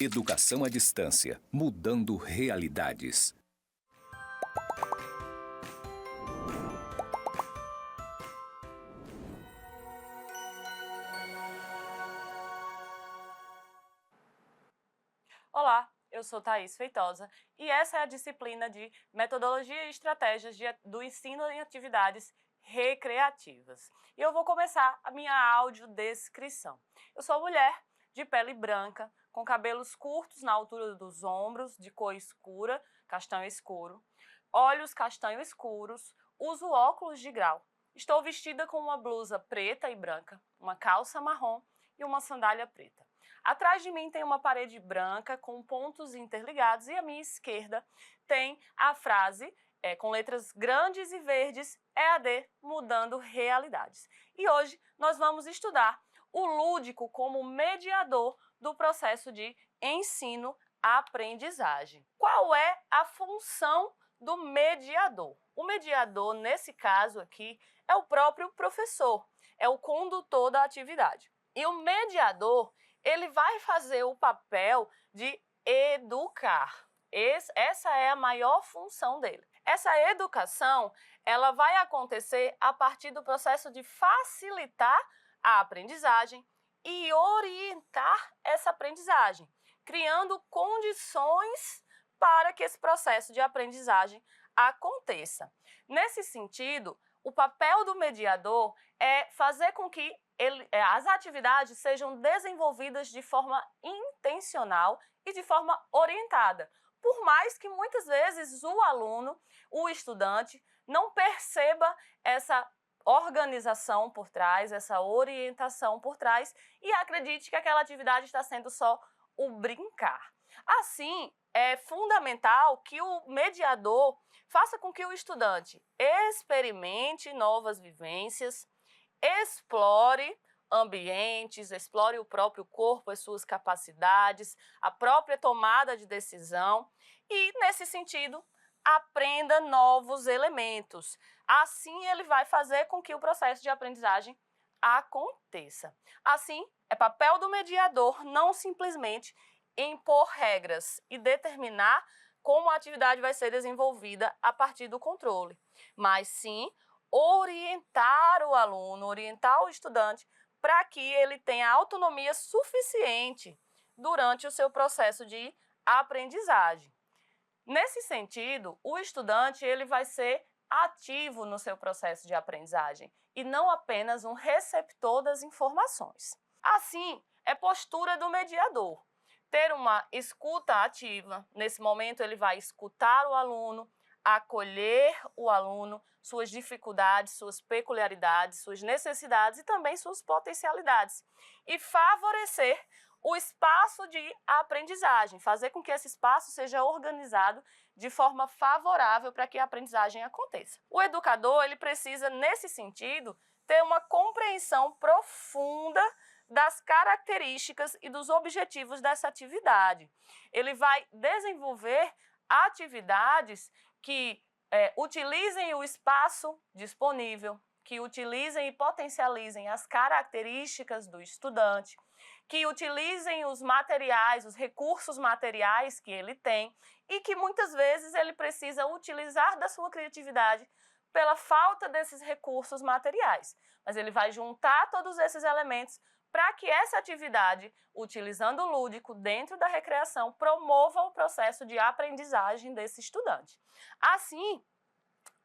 Educação à distância, mudando realidades. Olá, eu sou Thaís Feitosa e essa é a disciplina de Metodologia e Estratégias do Ensino em Atividades Recreativas. E eu vou começar a minha audiodescrição. Eu sou mulher de pele branca, com cabelos curtos na altura dos ombros, de cor escura, castanho escuro, olhos castanho escuros, uso óculos de grau. Estou vestida com uma blusa preta e branca, uma calça marrom e uma sandália preta. Atrás de mim tem uma parede branca com pontos interligados e à minha esquerda tem a frase com letras grandes e verdes, EAD mudando realidades. E hoje nós vamos estudar o lúdico como mediador do processo de ensino-aprendizagem. Qual é a função do mediador? O mediador, nesse caso aqui, é o próprio professor, é o condutor da atividade. E o mediador, ele vai fazer o papel de educar. Essa é a maior função dele. Essa educação, ela vai acontecer a partir do processo de facilitar a aprendizagem e orientar essa aprendizagem, criando condições para que esse processo de aprendizagem aconteça. Nesse sentido, o papel do mediador é fazer com que as atividades sejam desenvolvidas de forma intencional e de forma orientada, por mais que muitas vezes o aluno, o estudante, não perceba essa organização por trás, essa orientação por trás e acredite que aquela atividade está sendo só o brincar. Assim, é fundamental que o mediador faça com que o estudante experimente novas vivências, explore ambientes, explore o próprio corpo, as suas capacidades, a própria tomada de decisão e, nesse sentido, aprenda novos elementos. Assim, ele vai fazer com que o processo de aprendizagem aconteça. Assim, é papel do mediador não simplesmente impor regras e determinar como a atividade vai ser desenvolvida a partir do controle, mas sim orientar o aluno, orientar o estudante para que ele tenha autonomia suficiente durante o seu processo de aprendizagem. Nesse sentido, o estudante ele vai ser ativo no seu processo de aprendizagem e não apenas um receptor das informações. Assim, é postura do mediador. Ter uma escuta ativa, nesse momento ele vai escutar o aluno, acolher o aluno, suas dificuldades, suas peculiaridades, suas necessidades e também suas potencialidades e favorecer o espaço de aprendizagem, fazer com que esse espaço seja organizado de forma favorável para que a aprendizagem aconteça. O educador, ele precisa, nesse sentido, ter uma compreensão profunda das características e dos objetivos dessa atividade. Ele vai desenvolver atividades que utilizem o espaço disponível, que utilizem e potencializem as características do estudante, que utilizem os materiais, os recursos materiais que ele tem e que muitas vezes ele precisa utilizar da sua criatividade pela falta desses recursos materiais. Mas ele vai juntar todos esses elementos para que essa atividade, utilizando o lúdico dentro da recreação, promova o processo de aprendizagem desse estudante. Assim,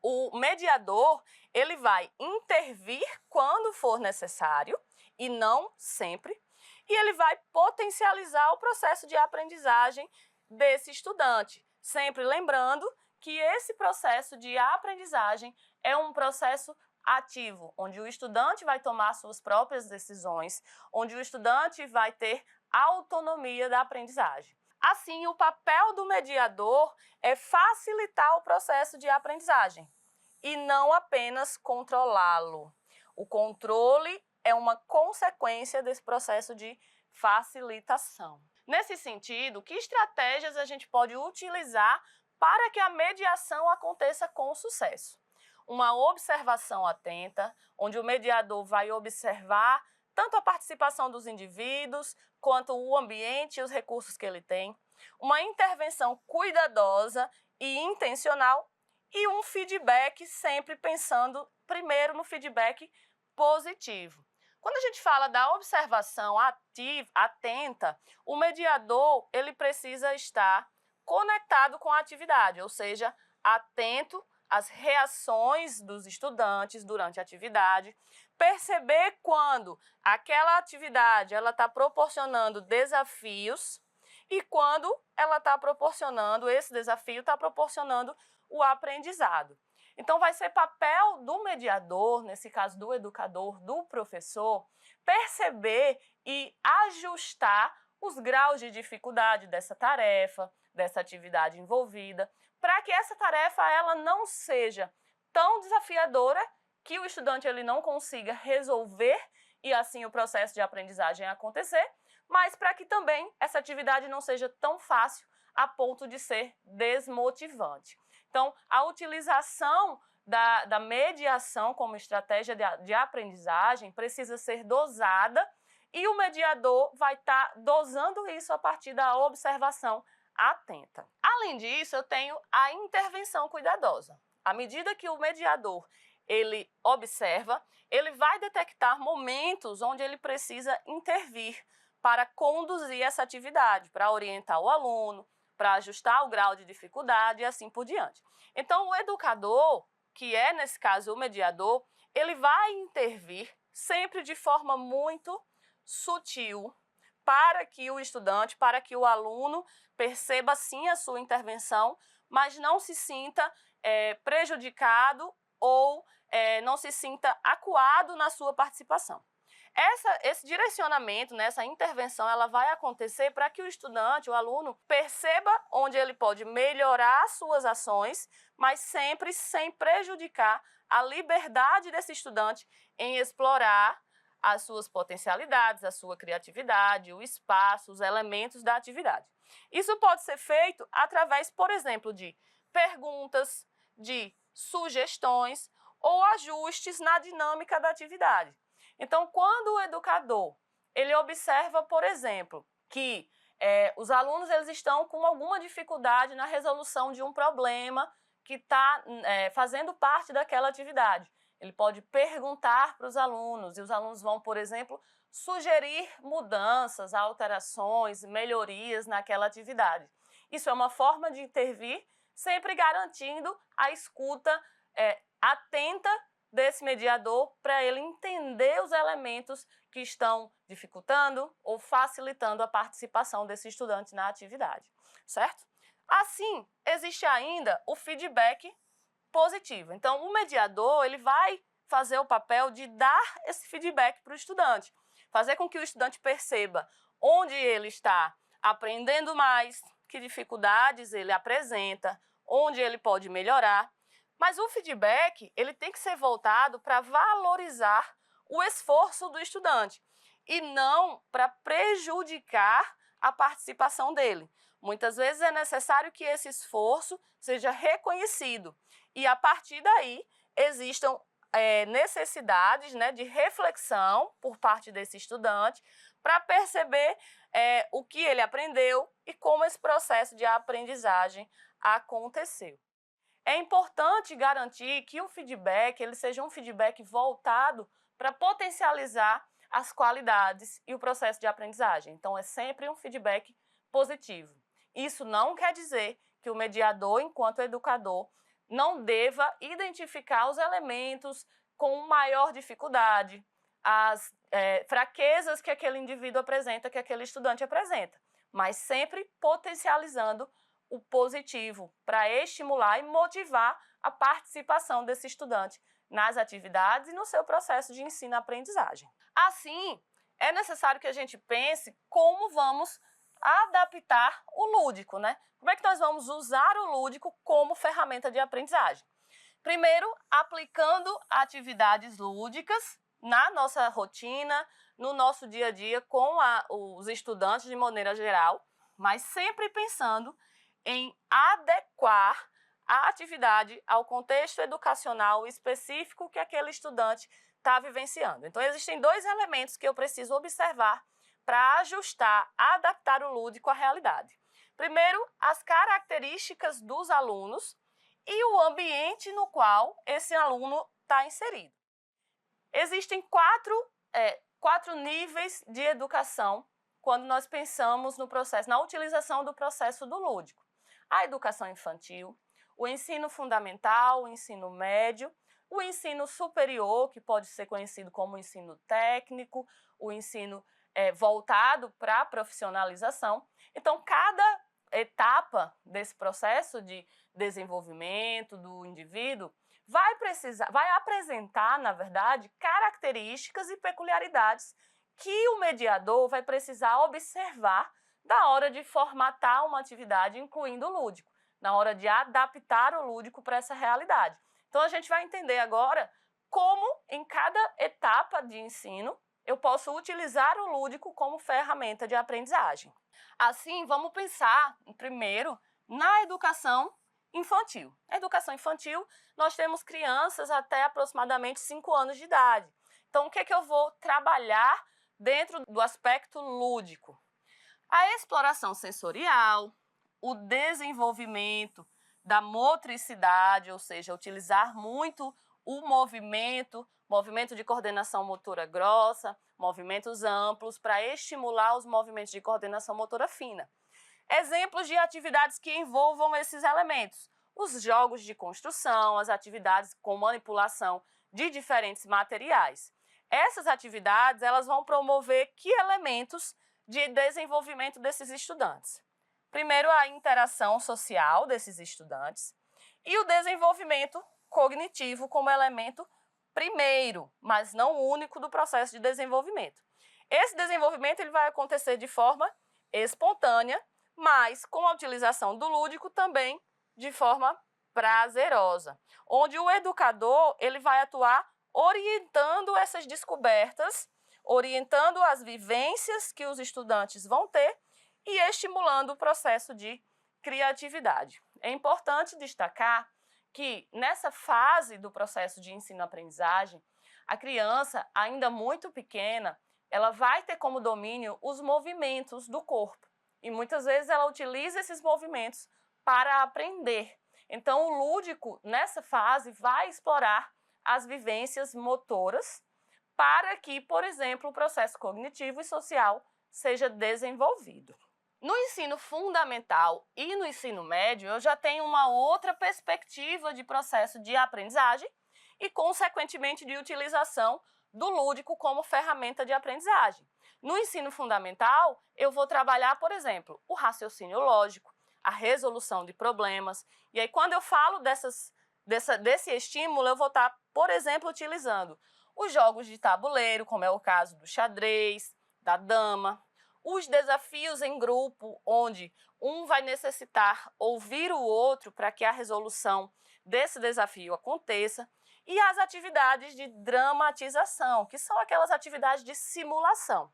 o mediador ele vai intervir quando for necessário e não sempre, e ele vai potencializar o processo de aprendizagem desse estudante, sempre lembrando que esse processo de aprendizagem é um processo ativo, onde o estudante vai tomar suas próprias decisões, onde o estudante vai ter autonomia da aprendizagem. Assim, o papel do mediador é facilitar o processo de aprendizagem e não apenas controlá-lo. O controle é uma consequência desse processo de facilitação. Nesse sentido, que estratégias a gente pode utilizar para que a mediação aconteça com sucesso? Uma observação atenta, onde o mediador vai observar tanto a participação dos indivíduos, quanto o ambiente e os recursos que ele tem, uma intervenção cuidadosa e intencional e um feedback sempre pensando primeiro no feedback positivo. Quando a gente fala da observação ativa, atenta, o mediador ele precisa estar conectado com a atividade, ou seja, atento às reações dos estudantes durante a atividade, perceber quando aquela atividade ela está proporcionando desafios e quando ela está proporcionando, esse desafio está proporcionando o aprendizado. Então, vai ser papel do mediador, nesse caso do educador, do professor, perceber e ajustar os graus de dificuldade dessa tarefa, dessa atividade envolvida, para que essa tarefa ela não seja tão desafiadora que o estudante ele não consiga resolver e assim o processo de aprendizagem acontecer, mas para que também essa atividade não seja tão fácil a ponto de ser desmotivante. Então, a utilização da mediação como estratégia de aprendizagem precisa ser dosada e o mediador vai estar dosando isso a partir da observação atenta. Além disso, eu tenho a intervenção cuidadosa. À medida que o mediador ele observa, ele vai detectar momentos onde ele precisa intervir para conduzir essa atividade, para orientar o aluno, para ajustar o grau de dificuldade e assim por diante. Então, o educador, que é, nesse caso, o mediador, ele vai intervir sempre de forma muito sutil para que o estudante, para que o aluno perceba, sim, a sua intervenção, mas não se sinta prejudicado ou não se sinta acuado na sua participação. Esse direcionamento, essa intervenção, ela vai acontecer para que o estudante, o aluno, perceba onde ele pode melhorar suas ações, mas sempre sem prejudicar a liberdade desse estudante em explorar as suas potencialidades, a sua criatividade, o espaço, os elementos da atividade. Isso pode ser feito através, por exemplo, de perguntas, de sugestões ou ajustes na dinâmica da atividade. Então, quando o educador ele observa, por exemplo, que os alunos eles estão com alguma dificuldade na resolução de um problema que está fazendo parte daquela atividade, ele pode perguntar para os alunos e os alunos vão, por exemplo, sugerir mudanças, alterações, melhorias naquela atividade. Isso é uma forma de intervir, sempre garantindo a escuta atenta desse mediador para ele entender os elementos que estão dificultando ou facilitando a participação desse estudante na atividade, certo? Assim, existe ainda o feedback positivo. Então, o mediador ele vai fazer o papel de dar esse feedback para o estudante, fazer com que o estudante perceba onde ele está aprendendo mais, que dificuldades ele apresenta, onde ele pode melhorar. Mas o feedback ele tem que ser voltado para valorizar o esforço do estudante e não para prejudicar a participação dele. Muitas vezes é necessário que esse esforço seja reconhecido e, a partir daí, existam necessidades de reflexão por parte desse estudante para perceber o que ele aprendeu e como esse processo de aprendizagem aconteceu. É importante garantir que o feedback ele seja um feedback voltado para potencializar as qualidades e o processo de aprendizagem. Então, é sempre um feedback positivo. Isso não quer dizer que o mediador, enquanto educador, não deva identificar os elementos com maior dificuldade, as fraquezas que aquele indivíduo apresenta, que aquele estudante apresenta, mas sempre potencializando o positivo para estimular e motivar a participação desse estudante nas atividades e no seu processo de ensino-aprendizagem. Assim, é necessário que a gente pense como vamos adaptar o lúdico, né? Como é que nós vamos usar o lúdico como ferramenta de aprendizagem? Primeiro, aplicando atividades lúdicas na nossa rotina, no nosso dia a dia com os estudantes de maneira geral, mas sempre pensando em adequar a atividade ao contexto educacional específico que aquele estudante está vivenciando. Então, existem dois elementos que eu preciso observar para ajustar, adaptar o lúdico à realidade. Primeiro, as características dos alunos e o ambiente no qual esse aluno está inserido. Existem quatro níveis de educação quando nós pensamos no processo, na utilização do processo do lúdico. A educação infantil, o ensino fundamental, o ensino médio, o ensino superior, que pode ser conhecido como ensino técnico, o ensino voltado para a profissionalização. Então, cada etapa desse processo de desenvolvimento do indivíduo vai apresentar, na verdade, características e peculiaridades que o mediador vai precisar observar na hora de formatar uma atividade, incluindo o lúdico, na hora de adaptar o lúdico para essa realidade. Então, a gente vai entender agora como, em cada etapa de ensino, eu posso utilizar o lúdico como ferramenta de aprendizagem. Assim, vamos pensar, primeiro, na educação infantil. Na educação infantil, nós temos crianças até aproximadamente 5 anos de idade. Então, o que é que eu vou trabalhar dentro do aspecto lúdico? A exploração sensorial, o desenvolvimento da motricidade, ou seja, utilizar muito o movimento de coordenação motora grossa, movimentos amplos, para estimular os movimentos de coordenação motora fina. Exemplos de atividades que envolvam esses elementos: os jogos de construção, as atividades com manipulação de diferentes materiais. Essas atividades elas vão promover que elementos de desenvolvimento desses estudantes? Primeiro, a interação social desses estudantes e o desenvolvimento cognitivo como elemento primeiro, mas não único do processo de desenvolvimento. Esse desenvolvimento ele vai acontecer de forma espontânea, mas com a utilização do lúdico também de forma prazerosa, onde o educador ele vai atuar orientando essas descobertas, orientando as vivências que os estudantes vão ter e estimulando o processo de criatividade. É importante destacar que nessa fase do processo de ensino-aprendizagem, a criança, ainda muito pequena, ela vai ter como domínio os movimentos do corpo. E muitas vezes ela utiliza esses movimentos para aprender. Então, o lúdico, nessa fase, vai explorar as vivências motoras para que, por exemplo, o processo cognitivo e social seja desenvolvido. No ensino fundamental e no ensino médio, eu já tenho uma outra perspectiva de processo de aprendizagem e, consequentemente, de utilização do lúdico como ferramenta de aprendizagem. No ensino fundamental, eu vou trabalhar, por exemplo, o raciocínio lógico, a resolução de problemas. E aí, quando eu falo desse estímulo, eu vou estar, por exemplo, utilizando os jogos de tabuleiro, como é o caso do xadrez, da dama, os desafios em grupo, onde um vai necessitar ouvir o outro para que a resolução desse desafio aconteça, e as atividades de dramatização, que são aquelas atividades de simulação.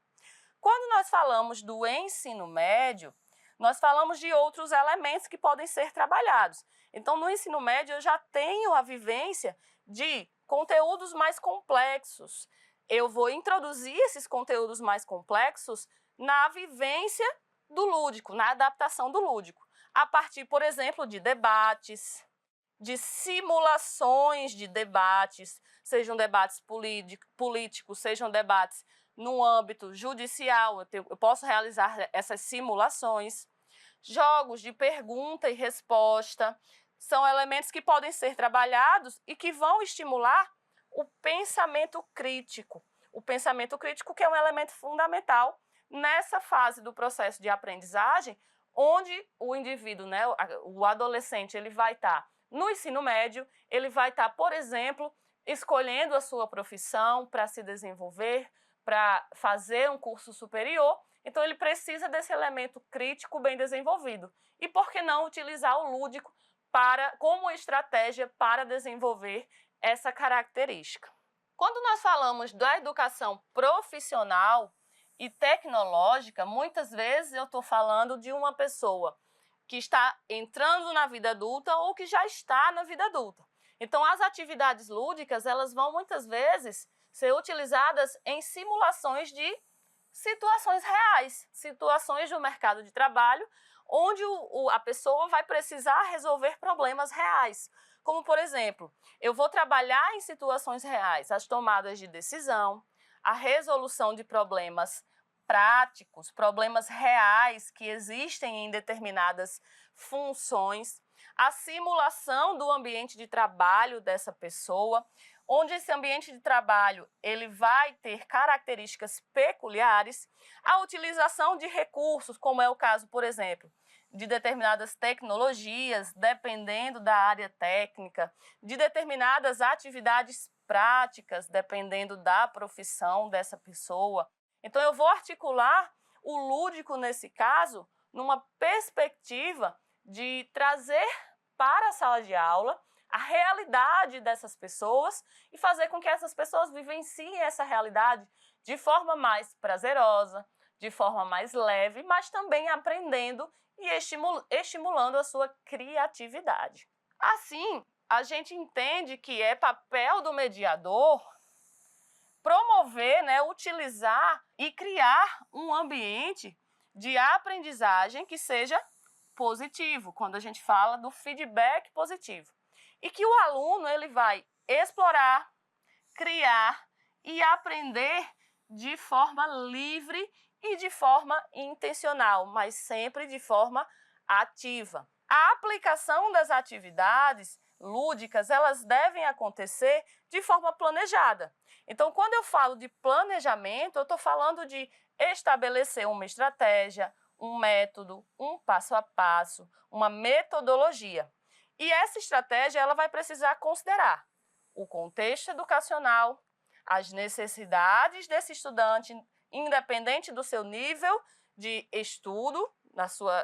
Quando nós falamos do ensino médio, nós falamos de outros elementos que podem ser trabalhados. Então, no ensino médio, eu já tenho a vivência de conteúdos mais complexos. Eu vou introduzir esses conteúdos mais complexos na vivência do lúdico, na adaptação do lúdico, a partir, por exemplo, de debates, de simulações de debates, sejam debates políticos, sejam debates no âmbito judicial, eu posso realizar essas simulações. Jogos de pergunta e resposta são elementos que podem ser trabalhados e que vão estimular o pensamento crítico. O pensamento crítico que é um elemento fundamental nessa fase do processo de aprendizagem, onde o indivíduo, o adolescente, ele vai estar no ensino médio, ele vai estar, por exemplo, escolhendo a sua profissão para se desenvolver, para fazer um curso superior. Então, ele precisa desse elemento crítico bem desenvolvido. E por que não utilizar o lúdico como estratégia para desenvolver essa característica? Quando nós falamos da educação profissional e tecnológica, muitas vezes eu estou falando de uma pessoa que está entrando na vida adulta ou que já está na vida adulta. Então, as atividades lúdicas, elas vão muitas vezes ser utilizadas em simulações de situações reais, situações do mercado de trabalho, onde a pessoa vai precisar resolver problemas reais. Como, por exemplo, eu vou trabalhar em situações reais, as tomadas de decisão, a resolução de problemas práticos, problemas reais que existem em determinadas funções, a simulação do ambiente de trabalho dessa pessoa, onde esse ambiente de trabalho ele vai ter características peculiares, a utilização de recursos, como é o caso, por exemplo, de determinadas tecnologias, dependendo da área técnica, de determinadas atividades práticas, dependendo da profissão dessa pessoa. Então, eu vou articular o lúdico, nesse caso, numa perspectiva de trazer para a sala de aula a realidade dessas pessoas e fazer com que essas pessoas vivenciem essa realidade de forma mais prazerosa, de forma mais leve, mas também aprendendo e estimulando a sua criatividade. Assim, a gente entende que é papel do mediador promover, utilizar e criar um ambiente de aprendizagem que seja positivo, quando a gente fala do feedback positivo. E que o aluno ele vai explorar, criar e aprender de forma livre e de forma intencional, mas sempre de forma ativa. A aplicação das atividades lúdicas, elas devem acontecer de forma planejada. Então, quando eu falo de planejamento, eu estou falando de estabelecer uma estratégia, um método, um passo a passo, uma metodologia. E essa estratégia ela vai precisar considerar o contexto educacional, as necessidades desse estudante, independente do seu nível de estudo,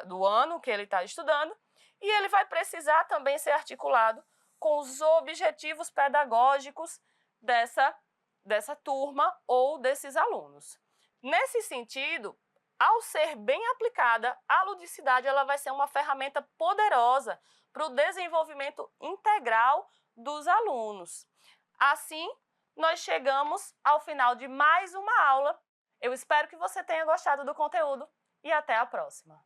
do ano que ele está estudando, e ele vai precisar também ser articulado com os objetivos pedagógicos dessa turma ou desses alunos. Nesse sentido, ao ser bem aplicada, a ludicidade ela vai ser uma ferramenta poderosa para o desenvolvimento integral dos alunos. Assim, nós chegamos ao final de mais uma aula. Eu espero que você tenha gostado do conteúdo e até a próxima.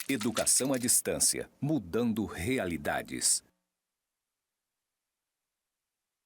Educação à distância, mudando realidades.